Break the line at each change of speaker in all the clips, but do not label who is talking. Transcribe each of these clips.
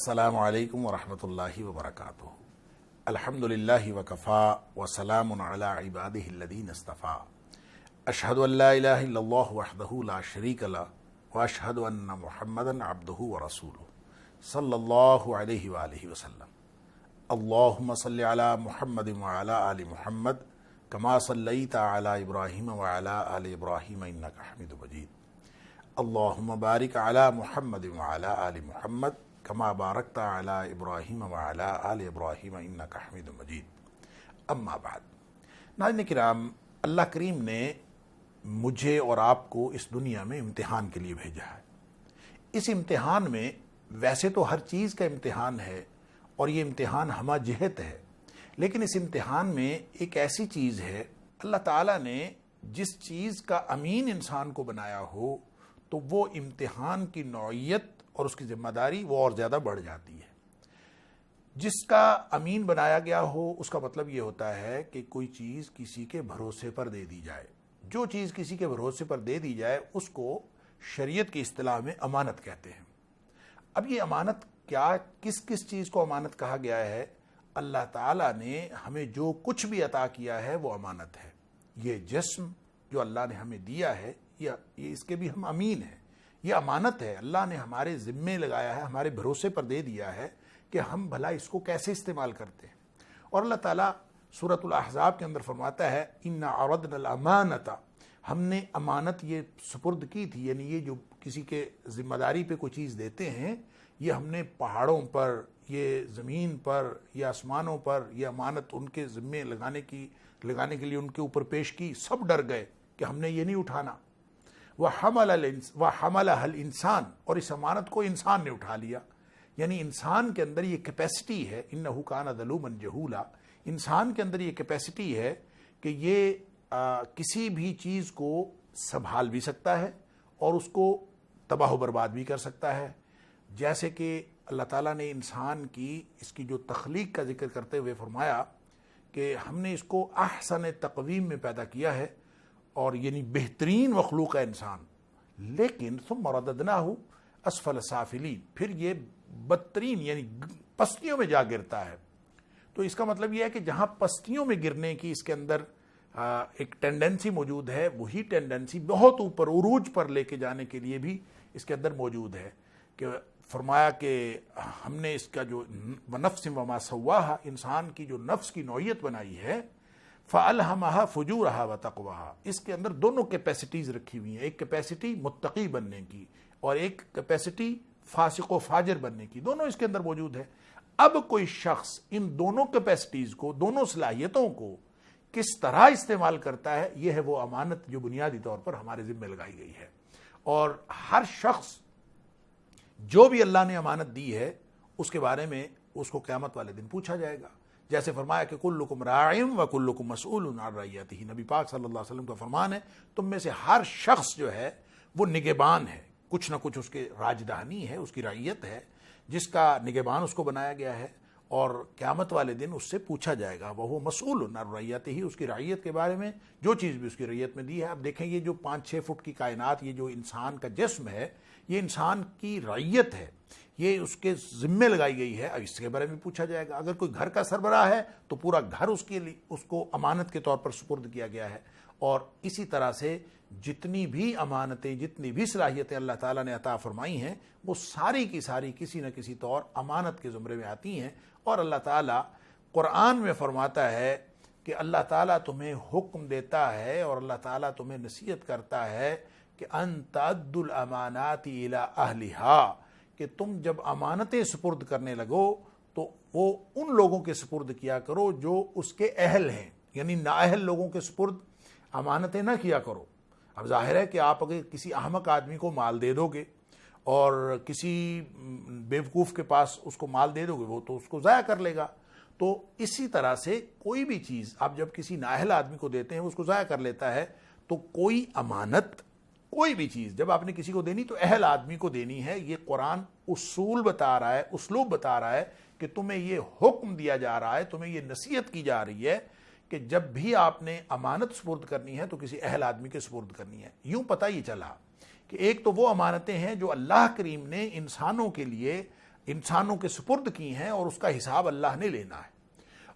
السلام علیکم ورحمۃ اللہ وبرکاتہ۔ الحمدللہ وکفا وسلام علی عبادہ الذین اصطفیٰ۔ اشہد ان لا الہ الا اللہ وحدہ لا شریک لہ واشہد ان محمدا عبدہ ورسولہ صلی اللہ علیہ وآلہ وسلم۔ اللہم صلی علی محمد وعلی آل محمد کما صلیت علی ابراہیم وعلی آل ابراہیم انک حمید مجید۔ اللہم بارک علی محمد وعلی آل محمد کما بارکت علی ابراہیم وعلی آل ابراہیم انک حمید مجید۔ اما بعد، ناظرین کرام، اللہ کریم نے مجھے اور آپ کو اس دنیا میں امتحان کے لیے بھیجا ہے۔ اس امتحان میں ویسے تو ہر چیز کا امتحان ہے اور یہ امتحان ہمہ جہت ہے، لیکن اس امتحان میں ایک ایسی چیز ہے، اللہ تعالیٰ نے جس چیز کا امین انسان کو بنایا ہو تو وہ امتحان کی نوعیت اور اس کی ذمہ داری وہ اور زیادہ بڑھ جاتی ہے۔ جس کا امین بنایا گیا ہو اس کا مطلب یہ ہوتا ہے کہ کوئی چیز کسی کے بھروسے پر دے دی جائے۔ جو چیز کسی کے بھروسے پر دے دی جائے اس کو شریعت کی اصطلاح میں امانت کہتے ہیں۔ اب یہ امانت کیا، کس چیز کو امانت کہا گیا ہے؟ اللہ تعالیٰ نے ہمیں جو کچھ بھی عطا کیا ہے وہ امانت ہے۔ یہ جسم جو اللہ نے ہمیں دیا ہے یہ اس کے بھی ہم امین ہیں، یہ امانت ہے، اللہ نے ہمارے ذمے لگایا ہے، ہمارے بھروسے پر دے دیا ہے کہ ہم بھلا اس کو کیسے استعمال کرتے ہیں۔ اور اللہ تعالیٰ سورۃ الاحزاب کے اندر فرماتا ہے اِنَّا عَرَضْنَا الْأَمَانَةَ، ہم نے امانت یہ سپرد کی تھی، یعنی یہ جو کسی کے ذمہ داری پہ کوئی چیز دیتے ہیں، یہ ہم نے پہاڑوں پر، یہ زمین پر یا آسمانوں پر یہ امانت ان کے ذمے لگانے کے لیے ان کے اوپر پیش کی۔ سب ڈر گئے کہ ہم نے یہ نہیں اٹھانا۔ وَحَمَلَهَا الْإِنسان، اور اس امانت کو انسان نے اٹھا لیا، یعنی انسان کے اندر یہ کیپیسٹی ہے، إِنَّهُ كَانَ ظَلُومًا جَهُولًا، انسان کے اندر یہ کیپیسٹی ہے کہ یہ کسی بھی چیز کو سنبھال بھی سکتا ہے اور اس کو تباہ و برباد بھی کر سکتا ہے۔ جیسے کہ اللہ تعالیٰ نے انسان کی اس کی جو تخلیق کا ذکر کرتے ہوئے فرمایا کہ ہم نے اس کو احسن تقویم میں پیدا کیا ہے، اور یعنی بہترین مخلوق ہے انسان، لیکن ثم رددناہ اسفل سافلین، پھر یہ بدترین یعنی پستیوں میں جا گرتا ہے۔ تو اس کا مطلب یہ ہے کہ جہاں پستیوں میں گرنے کی اس کے اندر ایک ٹینڈنسی موجود ہے، وہی ٹینڈنسی بہت اوپر عروج پر لے کے جانے کے لیے بھی اس کے اندر موجود ہے۔ کہ فرمایا کہ ہم نے اس کا جو نفس وما سواہا، انسان کی جو نفس کی نوعیت بنائی ہے، فَأَلْهَمَهَا فُجُورَهَا وَتَقْوَاهَا، اس کے اندر دونوں کیپیسٹیز رکھی ہوئی ہیں، ایک کیپیسٹی متقی بننے کی اور ایک کیپیسٹی فاسق و فاجر بننے کی، دونوں اس کے اندر موجود ہے۔ اب کوئی شخص ان دونوں کیپیسٹیز کو، دونوں صلاحیتوں کو کس طرح استعمال کرتا ہے، یہ ہے وہ امانت جو بنیادی طور پر ہمارے ذمہ لگائی گئی ہے۔ اور ہر شخص جو بھی اللہ نے امانت دی ہے اس کے بارے میں اس کو قیامت والے دن پوچھا جائے گا۔ جیسے فرمایا کہ کلکم راع وکلکم مسئول عن رعیتہ، نبی پاک صلی اللہ علیہ وسلم کا فرمان ہے تم میں سے ہر شخص جو ہے وہ نگہبان ہے، کچھ نہ کچھ اس کے راجدہانی ہے، اس کی رعیت ہے جس کا نگہبان اس کو بنایا گیا ہے، اور قیامت والے دن اس سے پوچھا جائے گا، وہ مسئول عن رعیتہ، اس کی رعیت کے بارے میں، جو چیز بھی اس کی رعیت میں دی ہے۔ اب دیکھیں یہ جو 5-6 فٹ کی کائنات، یہ جو انسان کا جسم ہے، یہ انسان کی رعیت ہے، یہ اس کے ذمے لگائی گئی ہے، اس کے بارے میں پوچھا جائے گا۔ اگر کوئی گھر کا سربراہ ہے تو پورا گھر اس کے لیے اس کو امانت کے طور پر سپرد کیا گیا ہے۔ اور اسی طرح سے جتنی بھی امانتیں، جتنی بھی صلاحیتیں اللہ تعالیٰ نے عطا فرمائی ہیں، وہ ساری کی ساری کسی نہ کسی طور امانت کے زمرے میں آتی ہیں۔ اور اللہ تعالیٰ قرآن میں فرماتا ہے کہ اللہ تعالیٰ تمہیں حکم دیتا ہے اور اللہ تعالیٰ تمہیں نصیحت کرتا ہے کہ ان تؤدوا الامانات الی اہلھا، کہ تم جب امانتیں سپرد کرنے لگو تو وہ ان لوگوں کے سپرد کیا کرو جو اس کے اہل ہیں، یعنی نااہل لوگوں کے سپرد امانتیں نہ کیا کرو۔ اب ظاہر ہے کہ آپ اگر کسی احمق آدمی کو مال دے دو گے اور کسی بیوقوف کے پاس اس کو مال دے دو گے، وہ تو اس کو ضائع کر لے گا۔ تو اسی طرح سے کوئی بھی چیز آپ جب کسی نااہل آدمی کو دیتے ہیں اس کو ضائع کر لیتا ہے۔ تو کوئی امانت، کوئی بھی چیز جب آپ نے کسی کو دینی تو اہل آدمی کو دینی ہے۔ یہ قرآن اصول بتا رہا ہے، اسلوب بتا رہا ہے کہ تمہیں یہ حکم دیا جا رہا ہے، تمہیں یہ نصیحت کی جا رہی ہے کہ جب بھی آپ نے امانت سپرد کرنی ہے تو کسی اہل آدمی کے سپرد کرنی ہے۔ یوں پتہ یہ چلا کہ ایک تو وہ امانتیں ہیں جو اللہ کریم نے انسانوں کے لیے انسانوں کے سپرد کی ہیں اور اس کا حساب اللہ نے لینا ہے،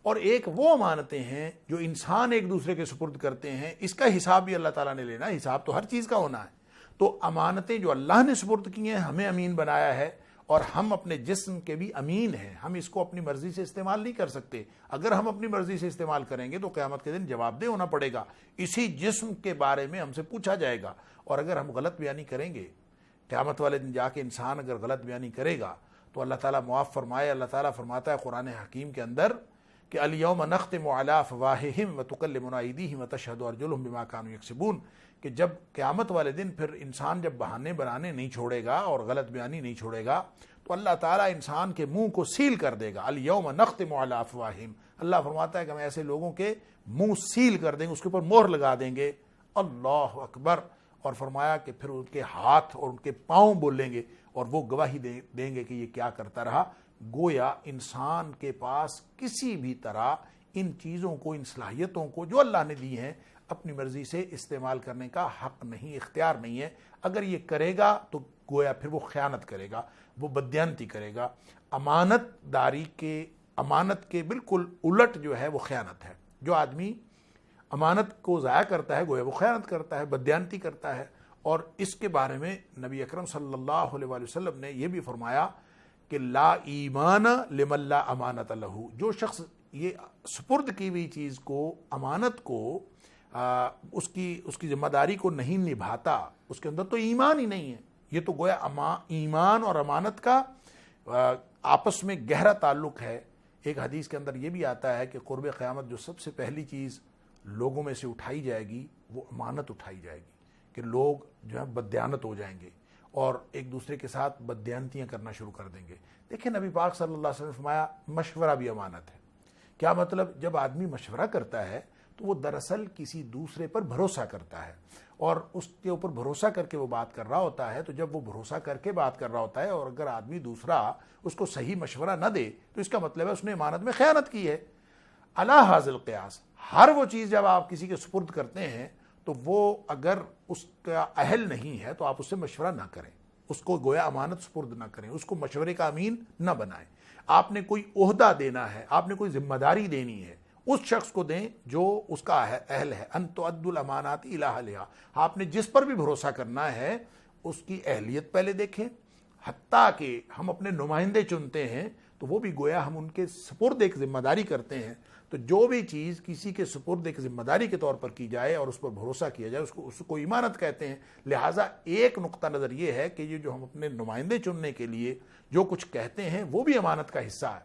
اور ایک وہ امانتیں ہیں جو انسان ایک دوسرے کے سپرد کرتے ہیں، اس کا حساب بھی اللہ تعالیٰ نے لینا ہے، حساب تو ہر چیز کا ہونا ہے۔ تو امانتیں جو اللہ نے سپرد کی ہیں، ہمیں امین بنایا ہے، اور ہم اپنے جسم کے بھی امین ہیں، ہم اس کو اپنی مرضی سے استعمال نہیں کر سکتے۔ اگر ہم اپنی مرضی سے استعمال کریں گے تو قیامت کے دن جواب دہ ہونا پڑے گا، اسی جسم کے بارے میں ہم سے پوچھا جائے گا، اور اگر ہم غلط بیانی کریں گے، قیامت والے دن جا کے انسان اگر غلط بیانی کرے گا تو اللہ تعالیٰ معاف فرمائے۔ اللہ تعالیٰ فرماتا ہے قرآن حکیم کے اندر کہ الیوم نختم علی افواہہم وتکلمنا ایدیہم وتشہد ارجلہم بما کانوا یکسبون، کہ جب قیامت والے دن پھر انسان جب بہانے بنانے نہیں چھوڑے گا اور غلط بیانی نہیں چھوڑے گا تو اللہ تعالیٰ انسان کے منہ کو سیل کر دے گا۔ الیوم نختم علی افواہہم، اللہ فرماتا ہے کہ ہم ایسے لوگوں کے منہ سیل کر دیں گے، اس کے اوپر مہر لگا دیں گے۔ اللہ اکبر۔ اور فرمایا کہ پھر ان کے ہاتھ اور ان کے پاؤں بولیں گے اور وہ گواہی دیں گے کہ یہ کیا کرتا رہا۔ گویا انسان کے پاس کسی بھی طرح ان چیزوں کو، ان صلاحیتوں کو جو اللہ نے دی ہیں، اپنی مرضی سے استعمال کرنے کا حق نہیں، اختیار نہیں ہے۔ اگر یہ کرے گا تو گویا پھر وہ خیانت کرے گا، وہ بددیانتی کرے گا۔ امانت کے بالکل الٹ جو ہے وہ خیانت ہے۔ جو آدمی امانت کو ضائع کرتا ہے گویا وہ خیانت کرتا ہے، بددیانتی کرتا ہے۔ اور اس کے بارے میں نبی اکرم صلی اللہ علیہ وآلہ وسلم نے یہ بھی فرمایا کہ لا ایمان لمن لا امانت لہ، جو شخص یہ سپرد کی ہوئی چیز کو، امانت کو، اس کی ذمہ داری کو نہیں نبھاتا، اس کے اندر تو ایمان ہی نہیں ہے۔ یہ تو گویا ایمان اور امانت کا آپس میں گہرا تعلق ہے۔ ایک حدیث کے اندر یہ بھی آتا ہے کہ قرب قیامت جو سب سے پہلی چیز لوگوں میں سے اٹھائی جائے گی وہ امانت اٹھائی جائے گی، کہ لوگ جو ہے بددیانت ہو جائیں گے اور ایک دوسرے کے ساتھ بددیانتیاں کرنا شروع کر دیں گے۔ دیکھیں نبی پاک صلی اللہ علیہ وسلم نے فرمایا مشورہ بھی امانت ہے۔ کیا مطلب؟ جب آدمی مشورہ کرتا ہے تو وہ دراصل کسی دوسرے پر بھروسہ کرتا ہے، اور اس کے اوپر بھروسہ کر کے وہ بات کر رہا ہوتا ہے۔ تو جب وہ بھروسہ کر کے بات کر رہا ہوتا ہے اور اگر آدمی دوسرا اس کو صحیح مشورہ نہ دے تو اس کا مطلب ہے اس نے امانت میں خیانت کی ہے۔ علی ھذا القیاس، ہر وہ چیز جب آپ کسی کے سپرد کرتے ہیں تو وہ اگر اس کا اہل نہیں ہے تو آپ اس سے مشورہ نہ کریں، اس کو گویا امانت سپرد نہ کریں، اس کو مشورے کا امین نہ بنائیں۔ آپ نے کوئی عہدہ دینا ہے، آپ نے کوئی ذمہ داری دینی ہے، اس شخص کو دیں جو اس کا اہل ہے۔ ان تؤدوا الامانات الی اہلھا، آپ نے جس پر بھی بھروسہ کرنا ہے اس کی اہلیت پہلے دیکھیں۔ حتیٰ کہ ہم اپنے نمائندے چنتے ہیں تو وہ بھی گویا ہم ان کے سپرد ایک ذمہ داری کرتے ہیں۔ تو جو بھی چیز کسی کے سپرد ایک ذمہ داری کے طور پر کی جائے اور اس پر بھروسہ کیا جائے اس کو ایمانت کہتے ہیں۔ لہٰذا ایک نقطہ نظر یہ ہے کہ یہ جو ہم اپنے نمائندے چننے کے لیے جو کچھ کہتے ہیں وہ بھی امانت کا حصہ ہے۔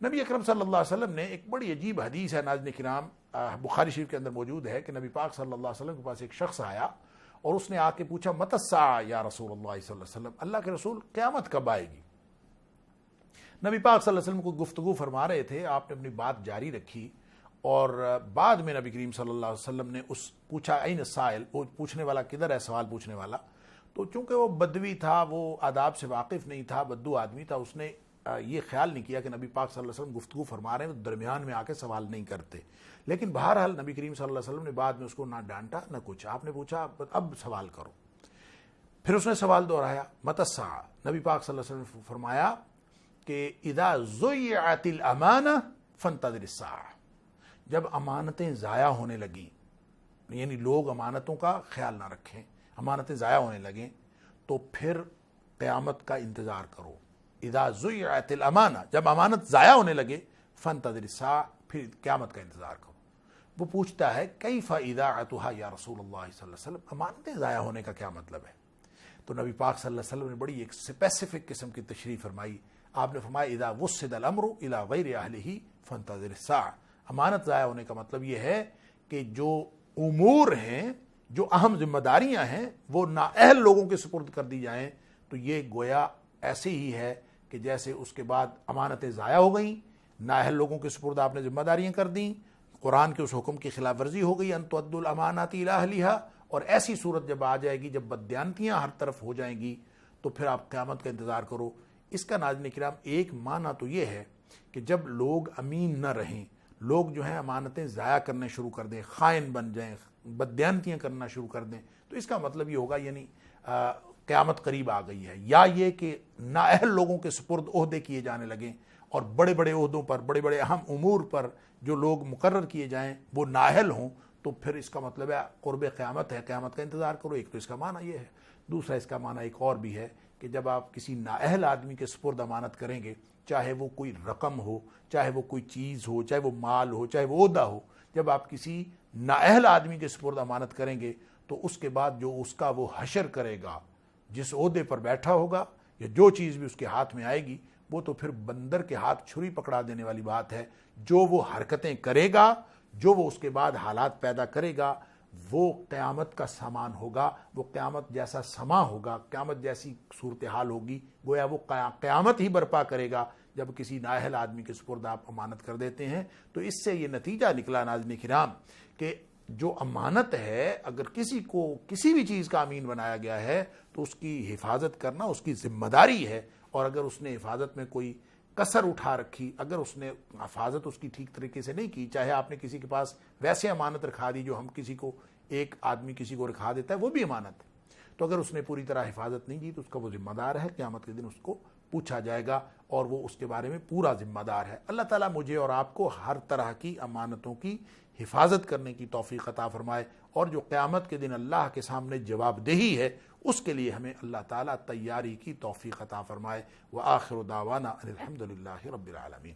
نبی اکرم صلی اللہ علیہ وسلم نے ایک بڑی عجیب حدیث ہے ناظرین کرام، بخاری شریف کے اندر موجود ہے کہ نبی پاک صلی اللہ علیہ وسلم کے پاس ایک شخص آیا اور اس نے آ کے پوچھا متی الساعہ یا رسول اللہ صلی اللہ علیہ وسلم، اللہ کے رسول قیامت کب آئے گی؟ نبی پاک صلی اللہ علیہ وسلم کو گفتگو فرما رہے تھے، آپ نے اپنی بات جاری رکھی، اور بعد میں نبی کریم صلی اللہ علیہ وسلم نے پوچھا این السائل، وہ پوچھنے والا کدھر ہے، سوال پوچھنے والا؟ تو چونکہ وہ بدوی تھا، وہ آداب سے واقف نہیں تھا، بدو آدمی تھا، اس نے یہ خیال نہیں کیا کہ نبی پاک صلی اللہ علیہ وسلم گفتگو فرما رہے ہیں تو درمیان میں آ کے سوال نہیں کرتے۔ لیکن بہرحال نبی کریم صلی اللہ علیہ وسلم نے بعد میں اس کو نہ ڈانٹا نہ کچھ، آپ نے پوچھا اب سوال کرو۔ پھر اس نے سوال دہرایا متی الساعہ، نبی پاک صلی اللہ علیہ وسلم نے فرمایا کہ اذا ضیعت الامانہ فانتظر الساعہ، جب امانتیں ضائع ہونے لگیں، یعنی لوگ امانتوں کا خیال نہ رکھیں، امانتیں ضائع ہونے لگیں تو پھر قیامت کا انتظار کرو۔ اذا ضیعت الامانہ، جب امانت ضائع ہونے لگے، فانتظر الساعہ، پھر قیامت کا انتظار کرو۔ وہ پوچھتا ہے کیف اذاعتها یا رسول اللہ صلی اللہ علیہ وسلم، امانتیں ضائع ہونے کا کیا مطلب ہے؟ تو نبی پاک صلی اللہ علیہ وسلم نے بڑی ایک اسپیسیفک قسم کی تشریح فرمائی۔ آپ نے فرمایا اذا وسد الامر الى غیر اہلہ فانتظر الساعہ، امانت ضائع ہونے کا مطلب یہ ہے کہ جو امور ہیں، جو اہم ذمہ داریاں ہیں، وہ نااہل لوگوں کے سپرد کر دی جائیں تو یہ گویا ایسے ہی ہے کہ جیسے اس کے بعد امانتیں ضائع ہو گئیں، نااہل لوگوں کے سپرد آپ نے ذمہ داریاں کر دیں، قرآن کے اس حکم کی خلاف ورزی ہو گئی ان تؤدوا الامانات الی اہلھا، اور ایسی صورت جب آ جائے گی، جب بددیانتیاں ہر طرف ہو جائیں گی تو پھر آپ قیامت کا انتظار کرو۔ اس کا ناظرین کرام ایک معنی تو یہ ہے کہ جب لوگ امین نہ رہیں، لوگ جو ہیں امانتیں ضائع کرنے شروع کر دیں، خائن بن جائیں، بددیانتیاں کرنا شروع کر دیں، تو اس کا مطلب یہ ہوگا یعنی قیامت قریب آ گئی ہے، یا یہ کہ نااہل لوگوں کے سپرد عہدے کیے جانے لگیں اور بڑے بڑے عہدوں پر، بڑے بڑے اہم امور پر جو لوگ مقرر کیے جائیں وہ نااہل ہوں، تو پھر اس کا مطلب ہے قرب قیامت ہے، قیامت کا انتظار کرو۔ ایک تو اس کا معنی یہ ہے، دوسرا اس کا معنی ایک اور بھی ہے کہ جب آپ کسی نااہل آدمی کے سپرد امانت کریں گے، چاہے وہ کوئی رقم ہو، چاہے وہ کوئی چیز ہو، چاہے وہ مال ہو، چاہے وہ عہدہ ہو، جب آپ کسی نااہل آدمی کے سپرد امانت کریں گے تو اس کے بعد جو اس کا وہ حشر کرے گا، جس عہدے پر بیٹھا ہوگا یا جو چیز بھی اس کے ہاتھ میں آئے گی، وہ تو پھر بندر کے ہاتھ چھری پکڑا دینے والی بات ہے۔ جو وہ حرکتیں کرے گا، جو وہ اس کے بعد حالات پیدا کرے گا، وہ قیامت کا سامان ہوگا، وہ قیامت جیسا سما ہوگا، قیامت جیسی صورتحال ہوگی، گویا وہ قیامت ہی برپا کرے گا جب کسی نااہل آدمی کے سپرد آپ امانت کر دیتے ہیں۔ تو اس سے یہ نتیجہ نکلا ناظرین کرام کہ جو امانت ہے، اگر کسی کو کسی بھی چیز کا امین بنایا گیا ہے تو اس کی حفاظت کرنا اس کی ذمہ داری ہے، اور اگر اس نے حفاظت میں کوئی کسر اٹھا رکھی، اگر اس نے حفاظت اس کی ٹھیک طریقے سے نہیں کی، چاہے آپ نے کسی کے پاس ویسے امانت رکھا دی جو ہم کسی کو، ایک آدمی کسی کو رکھا دیتا ہے وہ بھی امانت ہے، تو اگر اس نے پوری طرح حفاظت نہیں کی تو اس کا وہ ذمہ دار ہے، قیامت کے دن اس کو پوچھا جائے گا اور وہ اس کے بارے میں پورا ذمہ دار ہے۔ اللہ تعالیٰ مجھے اور آپ کو ہر طرح کی امانتوں کی حفاظت کرنے کی توفیق عطا فرمائے، اور جو قیامت کے دن اللہ کے سامنے جواب دہی ہے اس کے لیے ہمیں اللہ تعالیٰ تیاری کی توفیق عطا فرمائے۔ وآخر دعوانا ان الحمد للہ رب العالمین۔